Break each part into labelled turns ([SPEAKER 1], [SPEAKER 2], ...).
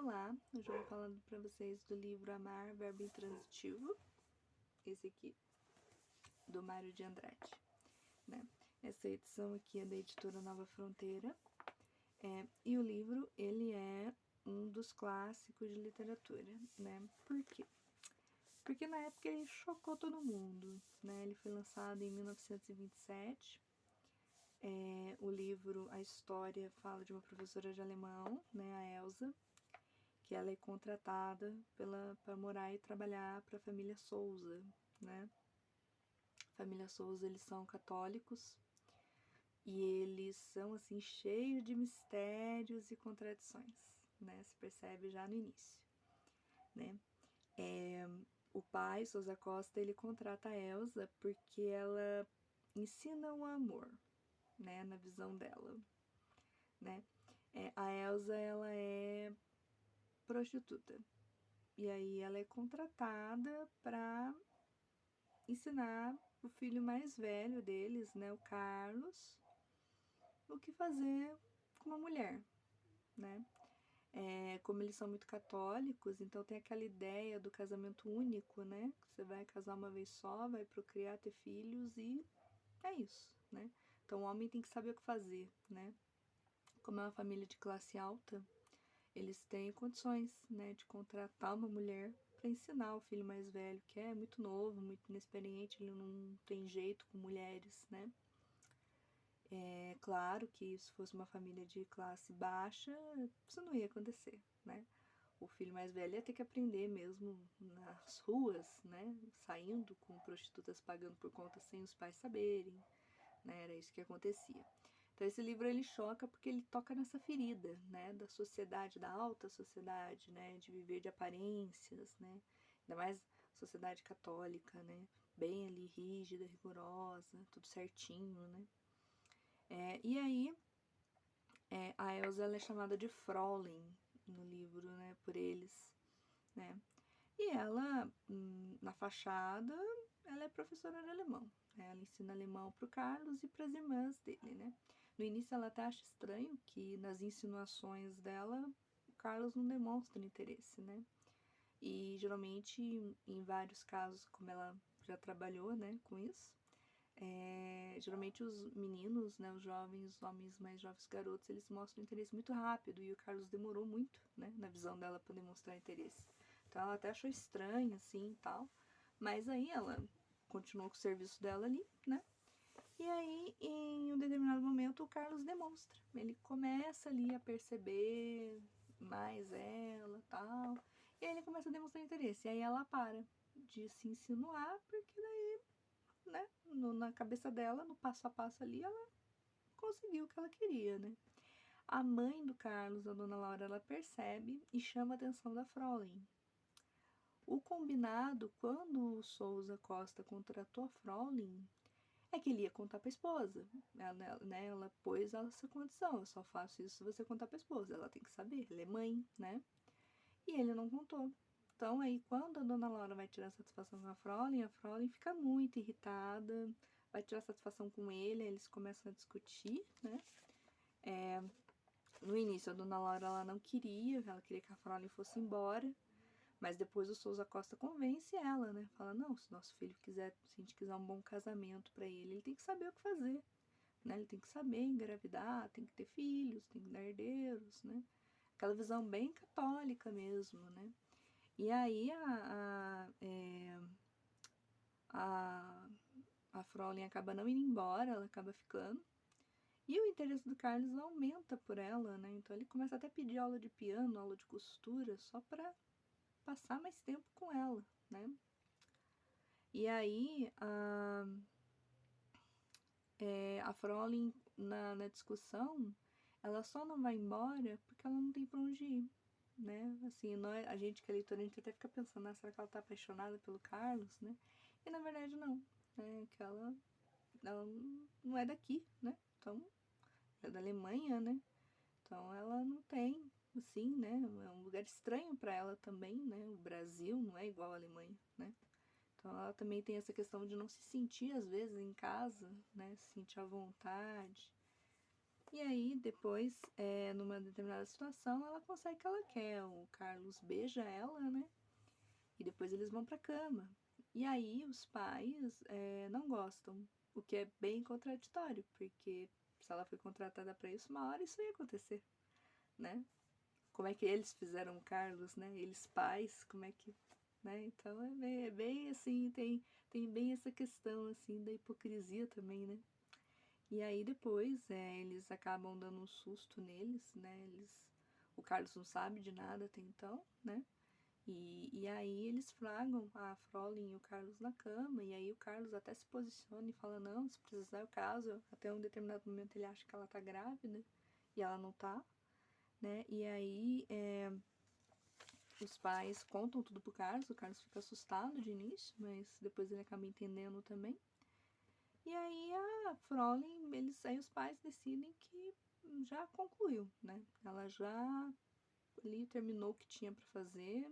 [SPEAKER 1] Olá, hoje eu vou falando para vocês do livro Amar, Verbo Intransitivo, esse aqui, do Mário de Andrade, né? Essa edição aqui é da editora Nova Fronteira, e o livro, ele é um dos clássicos de literatura, né? Por quê? Porque na época ele chocou todo mundo, né? Ele foi lançado em 1927, o livro, a história fala de uma professora de alemão, né, a Elsa, que ela é contratada para morar e trabalhar para a família Souza, né? A família Souza, eles são católicos e eles são, assim, cheios de mistérios e contradições, né? Se percebe já no início, né? O pai, Souza Costa, ele contrata a Elsa porque ela ensina o amor, né? Na visão dela, né? A Elsa, ela é prostituta. E aí ela é contratada para ensinar o filho mais velho deles, né, o Carlos, o que fazer com uma mulher, né? Como eles são muito católicos, então tem aquela ideia do casamento único, né? Que você vai casar uma vez só, vai procriar, ter filhos e é isso, né? Então o homem tem que saber o que fazer, né? Como é uma família de classe alta, eles têm condições, né, de contratar uma mulher para ensinar o filho mais velho, que é muito novo, muito inexperiente, ele não tem jeito com mulheres, né? É claro que se fosse uma família de classe baixa, isso não ia acontecer, né? O filho mais velho ia ter que aprender mesmo nas ruas, né? Saindo com prostitutas pagando por conta sem os pais saberem, né? Era isso que acontecia. Então esse livro ele choca porque ele toca nessa ferida, né, da sociedade, da alta sociedade, né, de viver de aparências, né, ainda mais sociedade católica, né, bem ali rígida, rigorosa, tudo certinho, né. E aí a Elsa ela é chamada de Fräulein no livro, né, por eles, né. E ela, na fachada, ela é professora de alemão. Né? Ela ensina alemão para o Carlos e para as irmãs dele, né? No início ela até acha estranho que nas insinuações dela o Carlos não demonstra interesse, né? E geralmente, em vários casos, como ela já trabalhou, né, com isso, geralmente os meninos, né, os jovens, os homens mais jovens, garotos, eles mostram interesse muito rápido e o Carlos demorou muito, né, na visão dela para demonstrar interesse. Então ela até achou estranho, assim, e tal, mas aí ela continuou com o serviço dela ali, né, e aí em um determinado momento o Carlos demonstra, ele começa ali a perceber mais ela, tal, e aí ele começa a demonstrar interesse, e aí ela para de se insinuar, porque daí, né, na cabeça dela, no passo a passo ali, ela conseguiu o que ela queria, né. A mãe do Carlos, a dona Laura, ela percebe e chama a atenção da Fräulein. O combinado, quando o Souza Costa contratou a Fräulein, é que ele ia contar pra esposa. Ela, né, ela pôs essa condição, eu só faço isso se você contar pra esposa, ela tem que saber, ela é mãe, né. E ele não contou. Então aí quando a dona Laura vai tirar satisfação com a Fräulein fica muito irritada, vai tirar satisfação com ele, aí eles começam a discutir, né. No início a dona Laura ela não queria, ela queria que a Fräulein fosse embora, mas depois o Souza Costa convence ela, né, fala, não, se nosso filho quiser, se a gente quiser um bom casamento pra ele tem que saber o que fazer, né, ele tem que saber engravidar, tem que ter filhos, tem que dar herdeiros, né, aquela visão bem católica mesmo, né. E aí a, a Fräulein acaba não indo embora, ela acaba ficando. E o interesse do Carlos aumenta por ela, né? Então ele começa até a pedir aula de piano, aula de costura, só pra passar mais tempo com ela, né? E aí a Fräulein, na discussão, ela só não vai embora porque ela não tem pra onde ir, né? Assim, nós, a gente que é leitora, a gente até fica pensando, ah, será que ela tá apaixonada pelo Carlos, né? E na verdade não, né? Que ela não é daqui, né? Então, é da Alemanha, né? Então ela não tem, assim, né? É um lugar estranho para ela também, né? O Brasil não é igual à Alemanha, né? Então ela também tem essa questão de não se sentir, às vezes, em casa, né? Se sentir à vontade. E aí, depois, numa determinada situação, ela consegue o que ela quer. O Carlos beija ela, né? E depois eles vão pra cama. E aí, os pais não gostam, o que é bem contraditório, porque se ela foi contratada pra isso, uma hora isso ia acontecer, né? Como é que eles fizeram o Carlos, né? Eles pais, como é que... Né? Então, é bem assim, tem bem essa questão, assim, da hipocrisia também, né? E aí depois eles acabam dando um susto neles, né? O Carlos não sabe de nada até então, né? E aí eles flagram a Frolin e o Carlos na cama, e aí o Carlos até se posiciona e fala, não, se precisar é o caso. Até um determinado momento ele acha que ela tá grávida, e ela não tá, né? E aí os pais contam tudo pro Carlos, o Carlos fica assustado de início, mas depois ele acaba entendendo também. E aí a Frolin, aí os pais decidem que já concluiu, né? Ela já ali terminou o que tinha pra fazer,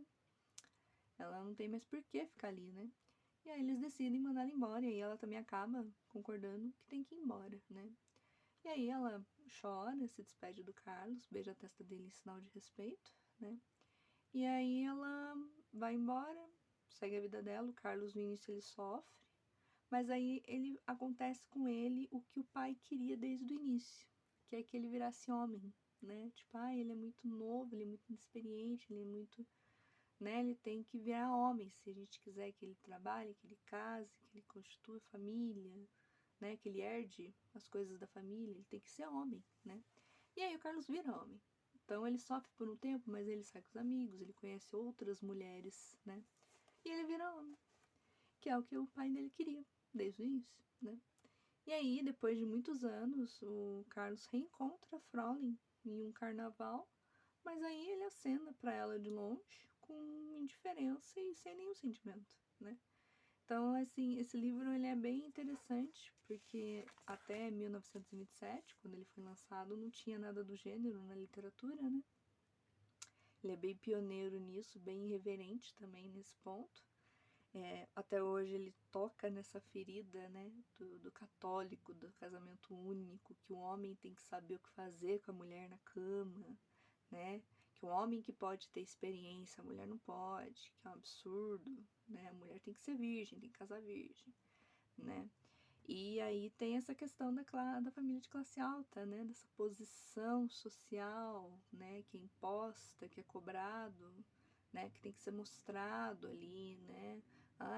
[SPEAKER 1] ela não tem mais por que ficar ali, né? E aí eles decidem mandar ela embora, e aí ela também acaba concordando que tem que ir embora, né? E aí ela chora, se despede do Carlos, beija a testa dele em sinal de respeito, né? E aí ela vai embora, segue a vida dela, o Carlos no início ele sofre, mas aí acontece com ele o que o pai queria desde o início, que é que ele virasse homem, né? Tipo, ele é muito novo, ele é muito inexperiente, ele é muito, né? Ele tem que virar homem se a gente quiser que ele trabalhe, que ele case, que ele constitua família, né? Que ele herde as coisas da família, ele tem que ser homem, né? E aí o Carlos vira homem. Então ele sofre por um tempo, mas ele sai com os amigos, ele conhece outras mulheres, né? E ele vira homem, que é o que o pai dele queria desde o início, né? E aí, depois de muitos anos, o Carlos reencontra a Frolin em um carnaval, mas aí ele acena para ela de longe, com indiferença e sem nenhum sentimento, né? Então, assim, esse livro ele é bem interessante, porque até 1927, quando ele foi lançado, não tinha nada do gênero na literatura, né? Ele é bem pioneiro nisso, bem irreverente também nesse ponto. Até hoje ele toca nessa ferida, né, do católico, do casamento único, que o homem tem que saber o que fazer com a mulher na cama, né, que o homem que pode ter experiência, a mulher não pode, que é um absurdo, né, a mulher tem que ser virgem, tem que casar virgem, né. E aí tem essa questão da família de classe alta, né, dessa posição social, né, que é imposta, que é cobrado, né, que tem que ser mostrado ali, né,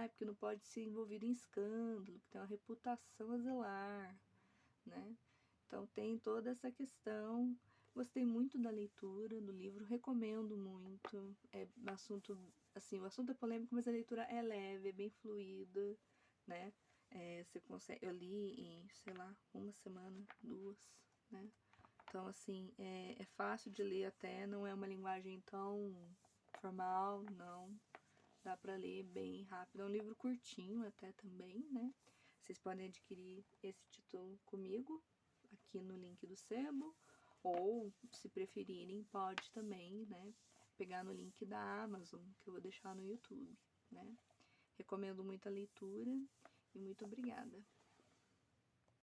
[SPEAKER 1] porque não pode ser envolvido em escândalo, que tem uma reputação a zelar, né, então tem toda essa questão. Gostei muito da leitura do livro, recomendo muito, assunto, assim, o assunto é polêmico, mas a leitura é leve, é bem fluida, né, você consegue, eu li em, sei lá, uma semana, 2, né? Então, assim, é fácil de ler até, não é uma linguagem tão formal, não. Dá pra ler bem rápido. É um livro curtinho até também, né? Vocês podem adquirir esse título comigo, aqui no link do Sebo, ou, se preferirem, pode também, né, pegar no link da Amazon, que eu vou deixar no YouTube, né? Recomendo muito a leitura e muito obrigada.